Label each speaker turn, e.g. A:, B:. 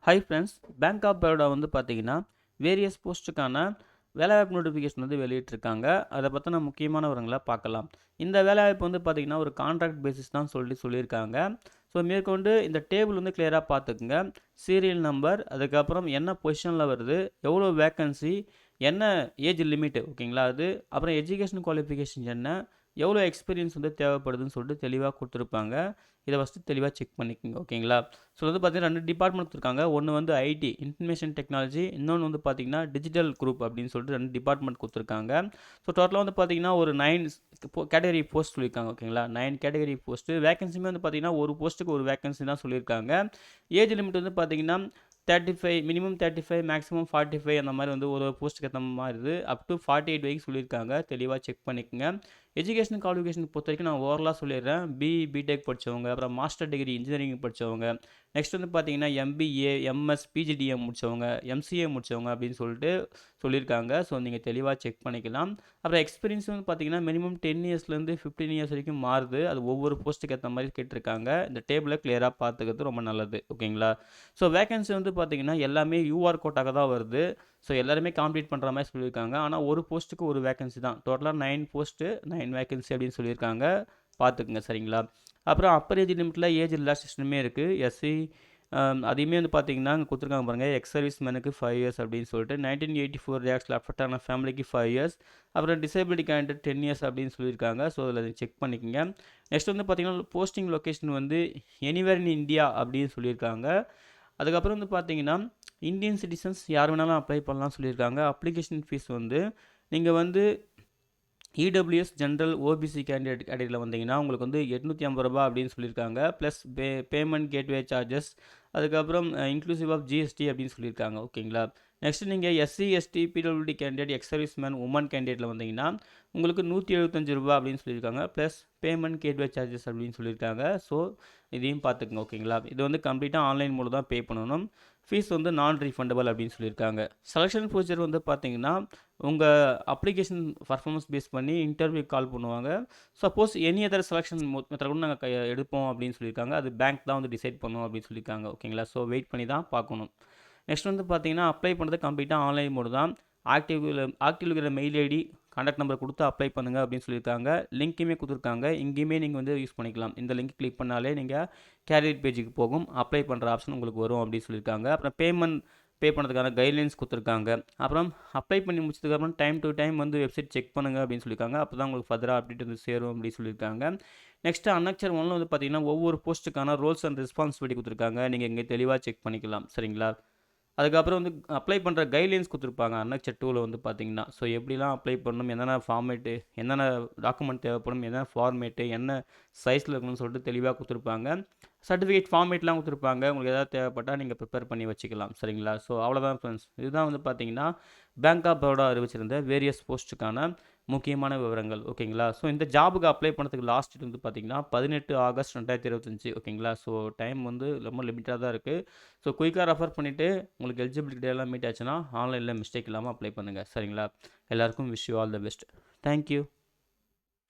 A: Hi friends, bank of Baroda வந்து பார்த்தீங்கன்னா, various போஸ்ட்டுக்கான வேலைவாய்ப்பு நோட்டிஃபிகேஷன் வந்து வெளியிட்டிருக்காங்க. அத பத்தின முக்கியமான விவரங்கள பார்க்கலாம். இந்த வேலைவாய்ப்பு வந்து பார்த்தீங்கன்னா, ஒரு கான்ட்ராக்ட் பேசிஸ் தான் சொல்லியிருக்காங்க. ஸோ மேற்கொண்டு இந்த டேபிள் வந்து கிளியரா பார்த்துக்கங்க. சீரியல் நம்பர், அதுக்கப்புறம் என்ன பொசிஷனில வருது, எவ்வளோ வேக்கன்சி, என்ன ஏஜ் லிமிட் ஓகேங்களா அது, அப்புறம் எஜுகேஷன் குவாலிஃபிகேஷன் என்ன, எவ்வளோ எக்ஸ்பீரியன்ஸ் வந்து தேவைப்படுதுன்னு சொல்லிட்டு தெளிவா குடுத்துருப்பாங்க. இத ஃபர்ஸ்ட்டு தெளிவா செக் பண்ணிக்கங்க ஓகேங்களா. ஸோ வந்து பார்த்தீங்கன்னா 2 டிபார்ட்மெண்ட் குடுத்துருக்காங்க. ஒண்ணு வந்து ஐடி இன்ஃபர்மேஷன் டெக்னாலஜி, இன்னொன்னு வந்து பார்த்தீங்கன்னா டிஜிட்டல் குரூப் அப்படின்னு சொல்லிட்டு 2 டிபார்ட்மெண்ட் குடுத்துருக்காங்க. ஸோ டோட்டலா வந்து பார்த்தீங்கன்னா ஒரு 9 கேட்டகரி போஸ்ட் சொல்லியிருக்காங்க ஓகேங்களா. 9 கேட்டகரி போஸ்ட். வேக்கன்சியுமே வந்து பார்த்தீங்கன்னா ஒரு போஸ்ட்டுக்கு ஒரு வேக்கன்சி தான் சொல்லியிருக்காங்க. ஏஜ் லிமிட் வந்து பார்த்தீங்கன்னா 35 மினிமம் 35 மேக்ஸிமம் 45 அந்த மாதிரி வந்து ஒரு போஸ்ட்டுக்கு ஏற்ற மாதிரி இது அப் டு 48 வரைக்கும் சொல்லியிருக்காங்க. தெளிவாக செக் பண்ணிக்கங்க. எஜுகேஷன் குவாலிஃபிகேஷன் பொறுத்த வரைக்கும் நான் ஓவரலாக சொல்லிடுறேன். பிஇ பிடெக் படித்தவங்க, அப்புறம் மாஸ்டர் டிகிரி இன்ஜினியரிங் படித்தவங்க, நெக்ஸ்ட் வந்து பார்த்தீங்கன்னா எம்பிஏ எம்எஸ் பிஜிடிஎம் முடித்தவங்க, எம்சிஏ முடித்தவங்க அப்படின்னு சொல்லிட்டு சொல்லியிருக்காங்க. ஸோ நீங்கள் தெளிவாக செக் பண்ணிக்கலாம். அப்புறம் எக்ஸ்பீரியன்ஸ் வந்து பார்த்தீங்கன்னா மினிமம் 10 இயர்ஸ்லேருந்து 15 இயர்ஸ் வரைக்கும் மாறுது. அது ஒவ்வொரு போஸ்ட்டுக்கு ஏற்ற மாதிரி கேட்டிருக்காங்க. இந்த டேபிளை கிளியராக பார்த்துக்கிறது ரொம்ப நல்லது ஓகேங்களா. ஸோ வேகன்சி வந்து பார்த்தீங்கன்னா எல்லாமே யூஆர் கோட்டாக தான் வருது. ஸோ எல்லாருமே காம்ப்ளீட் பண்ணுற மாதிரி சொல்லியிருக்காங்க. ஆனால் ஒரு போஸ்ட்டுக்கு ஒரு வேகன்சி தான். டோட்டலாக 9 போஸ்ட்டு 9 வேகன்சி அப்படின்னு சொல்லியிருக்காங்க. பார்த்துக்குங்க சரிங்களா. அப்புறம் அப்பர் ஏஜ் லிமிட்டில் ஏஜ் ரிலாக்ஸேஷனுமே இருக்குது. எஸ்சி அதையுமே வந்து பார்த்தீங்கன்னா இங்கே கொடுத்துருக்காங்க பாருங்கள். எக்ஸ் சர்வீஸ் மேனுக்கு 5 இயர்ஸ் அப்படின்னு சொல்லிட்டு 1984 ரியாக்ஸில் அஃபெக்ட் ஆன ஃபேமிலிக்கு 5 இயர்ஸ், அப்புறம் டிசேபிலிட்டி கேண்டிடேட் 10 இயர்ஸ் அப்படின்னு சொல்லியிருக்காங்க. ஸோ அதில் செக் பண்ணிக்கோங்க. நெக்ஸ்ட் வந்து பார்த்தீங்கன்னா போஸ்டிங் லொக்கேஷன் வந்து எனிவேர் இன் இந்தியா அப்படின்னு சொல்லியிருக்காங்க. அதுக்கப்புறம் வந்து பார்த்தீங்கன்னா இந்தியன் சிட்டிசன்ஸ் யார் வேணாலும் அப்ளை பண்ணலாம் சொல்லியிருக்காங்க. அப்ளிகேஷன் ஃபீஸ் வந்து நீங்கள் வந்து இடபிள்யூஎஸ் ஜென்ரல் ஓபிசி கேட்டகரியில் வந்தீங்கன்னா உங்களுக்கு வந்து ரூ. 850 அப்படின்னு சொல்லியிருக்காங்க. ப்ளஸ் பேமெண்ட் கேட்வே சார்ஜஸ், அதுக்கப்புறம் இன்க்ளூசிவ் ஆஃப் ஜிஎஸ்டி அப்படின்னு சொல்லியிருக்காங்க ஓகேங்களா. நெக்ஸ்ட் நீங்கள் SC ST PWD candidate ex service man woman கேண்டிடேட்டில் வந்தீங்கன்னா உங்களுக்கு ரூ. 175 அப்படின்னு சொல்லியிருக்காங்க. ப்ளஸ் பேமெண்ட் கேட்வே சார்ஜஸ் அப்படின்னு சொல்லியிருக்காங்க. ஸோ இதையும் பார்த்துக்குங்க ஓகேங்களா. இது வந்து கம்ப்ளீட்டாக ஆன்லைன் மூலம் தான் பே பண்ணணும். ஃபீஸ் வந்து நான் ரீஃபண்டபிள் அப்படின்னு சொல்லியிருக்காங்க. செலெக்ஷன் ப்ரொசீஜர் வந்து பார்த்தீங்கன்னா உங்கள் அப்ளிகேஷன் பர்ஃபார்மன்ஸ் பேஸ் பண்ணி இன்டர்வியூ கால் பண்ணுவாங்க. Suppose any other selection method கூட நாங்கள் எடுப்போம் அப்படின்னு சொல்லியிருக்காங்க. அது பேங்க் தான் வந்து டிசைட் பண்ணும் அப்படின்னு சொல்லியிருக்காங்க ஓகேங்களா. ஸோ வெயிட் பண்ணி தான் பார்க்கணும். நெக்ஸ்ட் வந்து பார்த்தீங்கன்னா அப்ளை பண்ணுறது கம்ப்ளீட்டாக ஆன்லைன் மோடு தான். ஆக்டிவ் இருக்கிற மெயில் ஐடி கான்டாக்ட் நம்பர் கொடுத்து அப்ளை பண்ணுங்கள் அப்படின்னு சொல்லியிருக்காங்க. லிங்க்குமே கொடுத்துருக்காங்க. இங்கேயுமே நீங்கள் வந்து யூஸ் பண்ணிக்கலாம். இந்த லிங்க் கிளிக் பண்ணாலே நீங்கள் கேரியர் பேஜுக்கு போகும். அப்ளை பண்ணுற ஆப்ஷன் உங்களுக்கு வரும் அப்படின்னு சொல்லியிருக்காங்க. அப்புறம் பே பண்ணுறதுக்கான கைட்லைன்ஸ் கொடுத்துருக்காங்க. அப்புறம் அப்ளை பண்ணி முடிச்சதுக்கப்புறம் டைம் டு டைம் வந்து வெப்சைட் செக் பண்ணுங்கள் அப்படின்னு சொல்லியிருக்காங்க. அப்போ தான் உங்களுக்கு ஃபர்தராக அப்டேட் வந்து சேரும் அப்படின்னு சொல்லியிருக்காங்க. நெக்ஸ்ட்டு அன்னக்சர் 1 வந்து பார்த்தீங்கன்னா ஒவ்வொரு போஸ்ட்டுக்கான ரோல்ஸ் அண்ட் ரெஸ்பான்சிபிலிட்டி கொடுத்துருக்காங்க. நீங்கள் இங்கே தெளிவாக செக் பண்ணிக்கலாம் சரிங்களா. அதுக்கப்புறம் வந்து அப்ளை பண்ணுற கைட்லைன்ஸ் கொடுத்துருப்பாங்க அன்னக்சர் 2ல வந்து பார்த்தீங்கன்னா. ஸோ எப்படிலாம் அப்ளை பண்ணணும், என்னென்ன ஃபார்மேட்டு, என்னென்ன டாக்குமெண்ட் தேவைப்படும், என்ன ஃபார்மேட்டு, என்ன சைஸில் இருக்கணும்னு சொல்லிட்டு தெளிவாக கொடுத்துருப்பாங்க. சர்டிஃபிகேட் ஃபார்மேட்லாம் கொடுத்துருப்பாங்க. உங்களுக்கு எதாவது தேவைப்பட்டால் நீங்கள் ப்ரிப்பேர் பண்ணி வச்சுக்கலாம் சரிங்களா. ஸோ அவ்வளோதான் ஃப்ரெண்ட்ஸ். இதுதான் வந்து பார்த்தீங்கன்னா பேங்க் ஆஃப் பரோடா அறிவிச்சிருந்த வேரியஸ் போஸ்ட்டுக்கான முக்கியமான விவரங்கள் ஓகேங்களா. ஸோ இந்த ஜாபுக்கு அப்ளை பண்ணதுக்கு லாஸ்ட் டேட் வந்து பார்த்தீங்கன்னா 18 ஆகஸ்ட் 2025 ஓகேங்களா. ஸோ டைம் வந்து ரொம்ப லிமிட்டாக தான் இருக்குது. ஸோ குயிக்காக ரெஃபர் பண்ணிவிட்டு உங்களுக்கு எலிஜிபிலிட்டி எல்லாம் மீட் ஆச்சுன்னா ஆன்லைனில் மிஸ்டேக் இல்லாமல் அப்ளை பண்ணுங்கள் சரிங்களா. எல்லாருக்கும் wish you all the best. Thank you.